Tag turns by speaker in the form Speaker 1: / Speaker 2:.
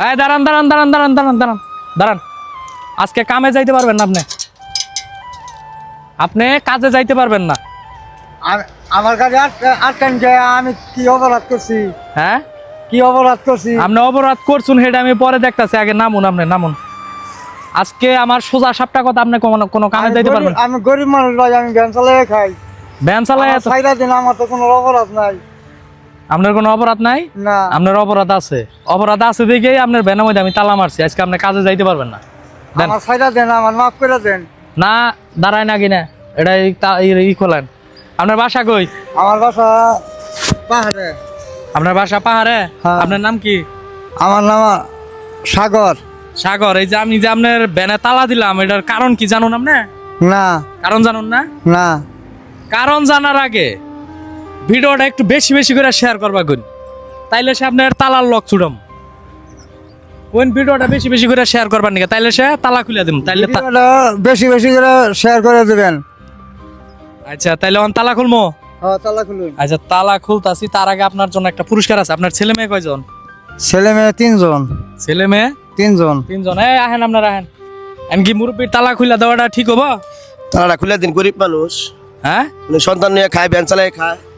Speaker 1: এই দাঁড়ান দাঁড়ান দাঁড়ান দাঁড়ান দাঁড়ান দাঁড়ান দাঁড়ান, আজকে কামে যাইতে পারবেন না আপনি, আপনি কাজে যাইতে পারবেন না।
Speaker 2: আমার কাছে আটকান কে? আমি কি অপরাধ করছি?
Speaker 1: হ্যাঁ,
Speaker 2: কি অপরাধ করছি?
Speaker 1: আপনি অপরাধ করছুন সেটা আমি পরে দেখতাছি, আগে নামুন, আপনি নামুন। আজকে আমার সোজা সাপটা কথা, আপনি কোনো কামে যাইতে পারবেন?
Speaker 2: আমি গরিব মানুষ ভাই, আমি ভ্যান চালিয়ে খাই।
Speaker 1: ভ্যান চালায়
Speaker 2: সাইডা দিন, আমার তো কোনো অপরাধ নাই।
Speaker 1: আপনার কোনো অপরাধ নাই?
Speaker 2: না।
Speaker 1: আপনার অপরাধ আছে, অপরাধ আছে দেখেই আপনার ভ্যানের মধ্যে আমি তালা মারছি। আজকে আপনি কাজে যাইতে পারবেন না। দেন।
Speaker 2: আমার সাইডা দেন, আমার মাফ করে দেন।
Speaker 1: না দাঁড়ায় না কিনা, এটা ই খোলেন। আপনার বাসা কই?
Speaker 2: আমার বাসা পাহাড়ে।
Speaker 1: আপনার বাসা পাহাড়ে?
Speaker 2: হ্যাঁ।
Speaker 1: আপনার নাম কি?
Speaker 2: আমার নাম সাগর।
Speaker 1: সাগর। এই যে আমি যে আপনার ভ্যানে তালা দিলাম, এটার কারণ কি জানুন আপনি?
Speaker 2: না।
Speaker 1: কারণ জানুন না?
Speaker 2: না।
Speaker 1: কারণ জানার আগে ভিডিওটা একটু বেশি বেশি করে শেয়ার করবা গুন, তাইলে সে আপনার তালার লক ছুড়ম। কোন ভিডিওটা বেশি বেশি করে শেয়ার করবার নাকি, তাইলে সে তালা খুলে দিম। তাইলে
Speaker 2: ভিডিওটা বেশি বেশি করে শেয়ার করে দিবেন।
Speaker 1: আচ্ছা, তাইলে অন তালা খুলমো।
Speaker 2: হ্যাঁ, তালা খুলুন।
Speaker 1: আচ্ছা, তালা খুলতাছি, তার আগে আপনার জন্য একটা পুরস্কার আছে। আপনার ছেলে মেয়ে কয়জন?
Speaker 2: ছেলে মেয়ে 3 জন।
Speaker 1: ছেলে মেয়ে
Speaker 2: 3 জন।
Speaker 1: 3 জন। এই আহেন, আপনার আহেন। এমনকি মুরব্বীর তালা খুলে দেওয়াটা ঠিক হবো?
Speaker 3: তারা খুলে দিন, গরিব মানুষ,
Speaker 1: হ্যাঁ,
Speaker 3: সন্তান নিয়ে খায়, ভ্যান চালায় খায়।